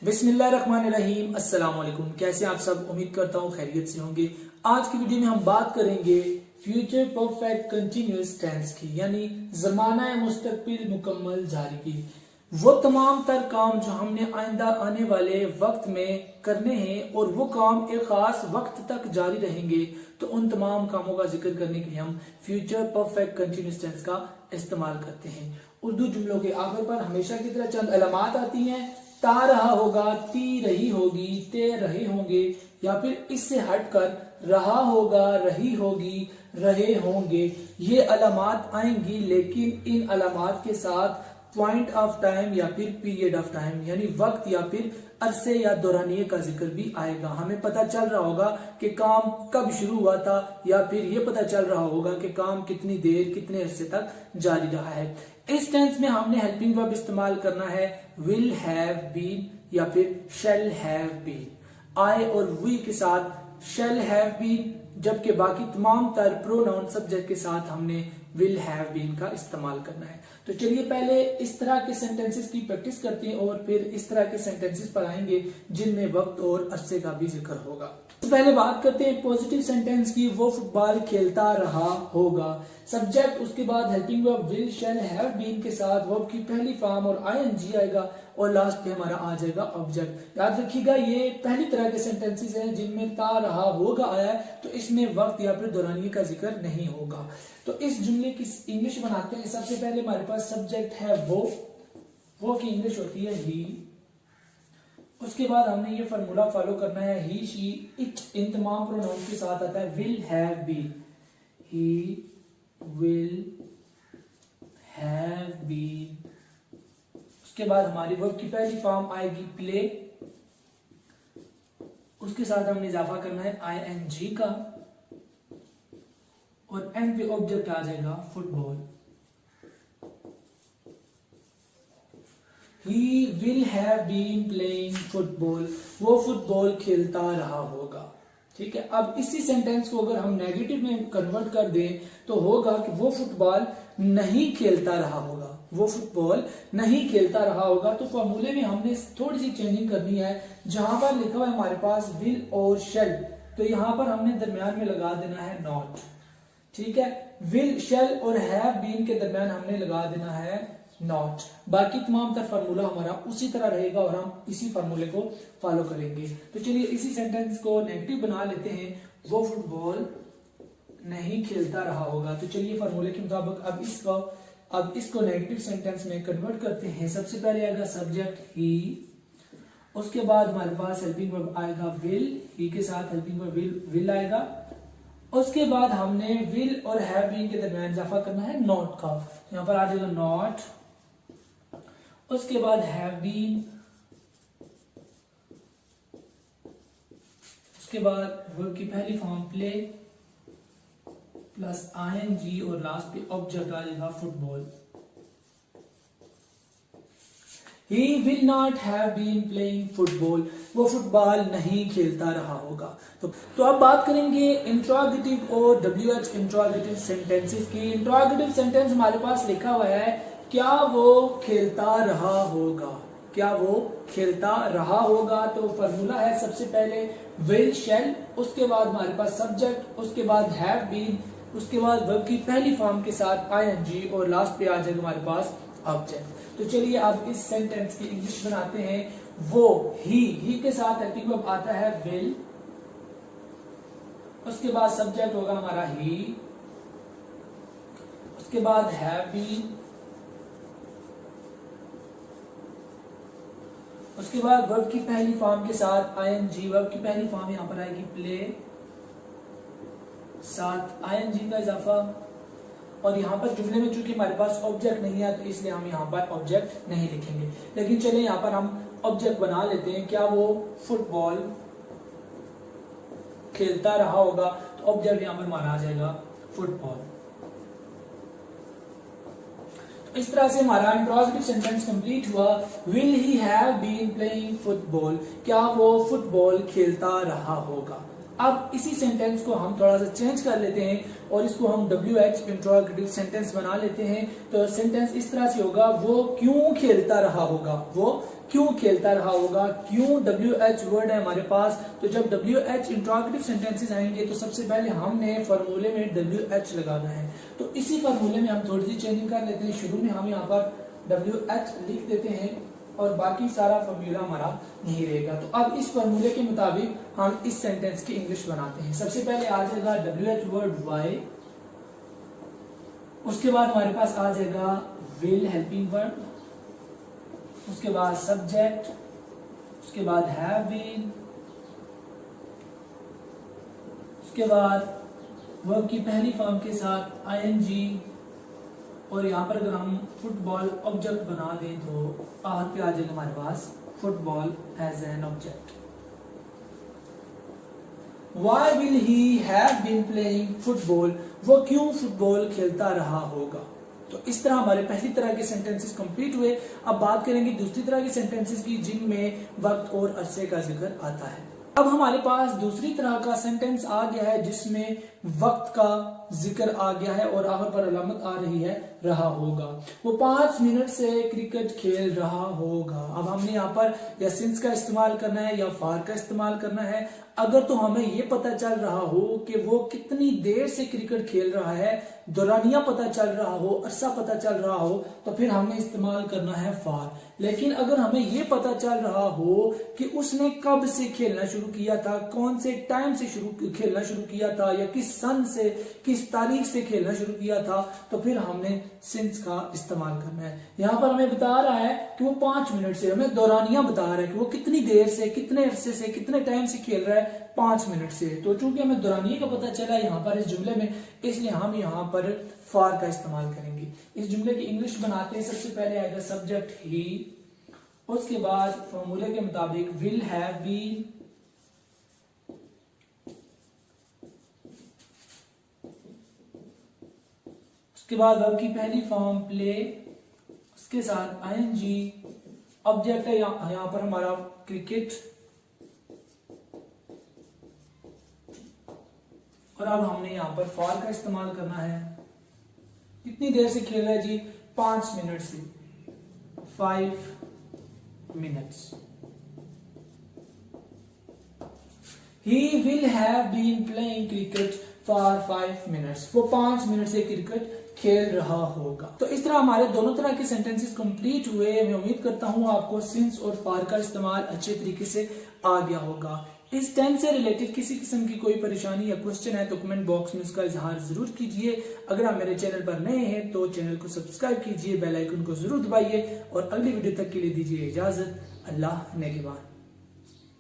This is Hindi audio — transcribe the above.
बिस्मिल्लाहिर्रहमानिर्रहीम। अस्सलाम वालेकुम। कैसे आप सब? उम्मीद करता हूँ खैरियत से होंगे। आज की वीडियो में हम बात करेंगे फ्यूचर परफेक्ट कंटिन्यूअस टेंस की, यानी ज़माना मुस्तकबिल मुकम्मल जारी की। वो तमाम तर काम जो हमने आइंदा आने वाले वक्त में करने हैं और वो काम एक खास वक्त तक जारी रहेंगे, तो उन तमाम कामों का जिक्र करने के लिए हम फ्यूचर परफेक्ट कंटिन्यूअस टेंस का इस्तेमाल करते हैं। उर्दू जुमलों के आखिर पर हमेशा की तरह चंद अलामात आती हैं। ता रहा होगा, ती रही होगी, ते रहे होंगे, या फिर इससे हटकर रहा होगा, रही होगी, रहे होंगे। ये अलामात आएंगी, लेकिन इन अलामात के साथ पॉइंट ऑफ टाइम या फिर पीरियड ऑफ टाइम यानी वक्त या फिर अरसे या दौरानिये का जिक्र भी आएगा। हमें पता चल रहा होगा कि काम कब शुरू हुआ था, या फिर ये पता चल रहा होगा कि काम कितनी देर कितने अरसे तक जारी रहा है। इस टेंस में हमने हेल्पिंग वर्ब इस्तेमाल करना है विल हैव बीन या फिर शैल हैव बीन। आई और वी के साथ शैल हैव बीन, जबकि बाकी तमाम तर प्रोनाउन सब्जेक्ट के साथ हमने विल हैव बीन का इस्तेमाल करना है। तो चलिए पहले इस तरह के सेंटेंसेस की प्रैक्टिस करते हैं और फिर इस तरह के सेंटेंसेस पर आएंगे जिनमें वक्त और अरसे का भी जिक्र होगा। तो पहले बात करते हैं पॉजिटिव सेंटेंस की। वो फुटबॉल खेलता रहा होगा। सब्जेक्ट, उसके बाद helping verb will shall have been के साथ वर्ब की पहली फॉर्म और आईएनजी आएगा और लास्ट पे हमारा आ जाएगा ऑब्जेक्ट। याद रखिएगा ये पहली तरह के सेंटेंसेस हैं जिनमें ता रहा होगा आया है, तो इसमें वक्त या फिर दौरानिये का जिक्र नहीं होगा। तो इस जुमले की इंग्लिश बनाते हैं। सबसे पहले हमारे पास सब्जेक्ट है वो की इंग्लिश होती है ही। उसके बाद हमने ये फार्मूला फॉलो करना है ही, शी, इट, इन तमाम प्रोनाउन के साथ आता है will have been. He will have been. उसके बाद हमारी वर्ब की पहली फॉर्म आएगी प्ले, उसके साथ हमने इजाफा करना है आईएनजी का और एंड पे ऑब्जेक्ट आ जाएगा football. He will have been playing football। वो फुटबॉल खेलता रहा होगा। ठीक है, अब इसी सेंटेंस को अगर हम नेगेटिव में कन्वर्ट कर दें तो होगा कि वो फुटबॉल नहीं खेलता रहा होगा। वो फुटबॉल नहीं खेलता रहा होगा। तो फॉर्मूले में हमने थोड़ी सी चेंजिंग करनी है। जहां पर लिखा हुआ है हमारे पास विल और शेल, तो यहां पर हमने दरमियान में लगा देना है नॉट। ठीक है, विल, शेल और हैव बीन के दरमियान हमने लगा देना है नॉट। बाकी तमाम तर फार्मूला हमारा उसी तरह रहेगा और हम इसी फार्मूले को फॉलो करेंगे। तो चलिए इसी सेंटेंस को नेगेटिव बना लेते हैं। वो फुटबॉल नहीं खेलता रहा होगा। तो चलिए फार्मूले के मुताबिक अब इसको नेगेटिव सेंटेंस में कन्वर्ट करते हैं। सबसे पहले आएगा सब्जेक्ट ही, उसके बाद हमारे पास हेल्पिंग वर्ब आएगा विल, ही के साथ हेल्पिंग वर्ब विल आएगा। उसके बाद हमने विल और हैव बीन के दरमियान इजाफा करना है नॉट का। यहां पर आ जाएगा नॉट, उसके बाद हैव बीन, उसके बाद वर्ब की पहली फॉर्म प्ले प्लस आईएनजी और लास्ट पे ऑब्जेक्ट आ जाएगा football. He will not have been playing football। वो फुटबॉल नहीं खेलता रहा होगा। तो अब बात करेंगे इंट्रोगेटिव और WH इंट्रोगेटिव सेंटेंसेस की। इंट्रोगेटिव सेंटेंस हमारे पास लिखा हुआ है क्या वो खेलता रहा होगा। क्या वो खेलता रहा होगा। तो फॉर्मूला है सबसे पहले विल शैल, उसके बाद हमारे पास सब्जेक्ट, उसके बाद हैव बीन, उसके बाद वर्ब की पहली फॉर्म के साथ आईएनजी और लास्ट पे आ जाएगा हमारे पास ऑब्जेक्ट। तो चलिए अब इस सेंटेंस की इंग्लिश बनाते हैं। वो ही के साथ हेल्पिंग वर्ब आता है विल, उसके बाद सब्जेक्ट होगा हमारा ही, उसके बाद हैव बीन, उसके बाद वर्ब की पहली फॉर्म के साथ आईएनजी। वर्ब की पहली फॉर्म यहां पर आएगी प्ले, साथ आईएनजी का इजाफा। और यहाँ पर जुमले में चूंकि हमारे पास ऑब्जेक्ट नहीं है तो इसलिए हम यहाँ पर ऑब्जेक्ट नहीं लिखेंगे, लेकिन चलिए यहाँ पर हम ऑब्जेक्ट बना लेते हैं। क्या वो फुटबॉल खेलता रहा होगा। तो ऑब्जेक्ट यहाँ पर हमारा आ जाएगा फुटबॉल। तो इस तरह से हमारा इंट्रोगेटिव सेंटेंस कंप्लीट हुआ। Will he have been playing football. क्या वो फुटबॉल खेलता रहा होगा। अब इसी सेंटेंस को हम थोड़ा सा चेंज कर लेते हैं और इसको हम WH इंट्रोगेटिव सेंटेंस बना लेते हैं। तो सेंटेंस इस तरह से होगा वो क्यों खेलता रहा होगा। वो क्यों खेलता रहा होगा, क्यों WH वर्ड है हमारे पास। तो जब WH इंट्रोगेटिव सेंटेंसेस आएंगे तो सबसे पहले हमने फॉर्मूले में WH लगाना है। तो इसी फॉर्मूले में हम थोड़ी सी चेंजिंग कर लेते हैं। शुरू में हम यहाँ पर WH लिख देते हैं और बाकी सारा फॉर्मूला हमारा नहीं रहेगा। तो अब इस फॉर्मूले के मुताबिक हम इस सेंटेंस की इंग्लिश बनाते हैं। सबसे पहले आ जाएगा WH वर्ड वाई, उसके बाद हमारे पास आ जाएगा विल हेल्पिंग वर्ब, उसके बाद सब्जेक्ट, उसके बाद हैव बीन, उसके बाद वर्ब की पहली फॉर्म के साथ ING, और यहाँ पर अगर हम फुटबॉल ऑब्जेक्ट बना दें तो आखिर पे आ जाएगा हमारे पास football as an object. Why will he have been playing football? वो क्यों फुटबॉल खेलता रहा होगा। तो इस तरह हमारे पहली तरह के सेंटेंसेस कंप्लीट हुए। अब बात करेंगे दूसरी तरह के सेंटेंसेस की जिनमें वक्त और अरसे का जिक्र आता है। अब हमारे पास दूसरी तरह का सेंटेंस आ गया है जिसमें वक्त का जिक्र आ गया है और आखिर पर अलामत आ रही है रहा होगा। वो 5 मिनट से क्रिकेट खेल रहा होगा। अब हमने यहाँ पर या सिंस का इस्तेमाल करना है या फार का इस्तेमाल करना है। अगर तो हमें ये पता चल रहा हो कि वो कितनी देर से क्रिकेट खेल रहा है, दौरानिया पता चल रहा हो, अरसा पता चल रहा हो, तो फिर हमें इस्तेमाल करना है फार। लेकिन अगर हमें ये पता चल रहा हो कि उसने कब से खेलना शुरू किया था, कौन से टाइम से खेलना शुरू किया था, या किस सन से, किस तारीख से खेलना शुरू किया था, तो फिर हमने सिंस का इस्तेमाल करना है। यहाँ पर हमें बता रहा है कि वो 5 मिनट से, हमें दौरानिया बता रहा है कि वो कितनी देर से, कितने अरसे से, कितने टाइम से खेल रहा है, 5 मिनट से। तो चूंकि हमें दौरानिया का पता चला यहाँ पर इस जुमले में, इसलिए हम यहाँ पर फार का इस्तेमाल करेंगे। इस जुमले की इंग्लिश बनाते हैं। सबसे पहले आएगा सब्जेक्ट ही, उसके बाद फॉर्मूले के मुताबिक विल हैव बीन, उसके बाद वर्ब की पहली फॉर्म प्ले, उसके साथ ING, ऑब्जेक्ट है यहां पर हमारा क्रिकेट, और अब हमने यहां पर फॉर का इस्तेमाल करना है। कितनी देर से खेल रहा है जी, 5 मिनट से, 5 minutes. He will have been playing cricket for 5 minutes. वो 5 मिनट से क्रिकेट खेल रहा होगा। तो इस तरह हमारे दोनों तरह के सेंटेंसेस कंप्लीट हुए। मैं उम्मीद करता हूं आपको सिंस और फार का इस्तेमाल अच्छे तरीके से आ गया होगा। इस टेंस से रिलेटेड किसी किस्म की कोई परेशानी या क्वेश्चन है तो कमेंट बॉक्स में उसका इजहार जरूर कीजिए। अगर आप मेरे चैनल पर नए हैं तो चैनल को सब्सक्राइब कीजिए, बेल आइकन को जरूर दबाइए, और अगली वीडियो तक के लिए दीजिए इजाजत। अल्लाह नेगेबान।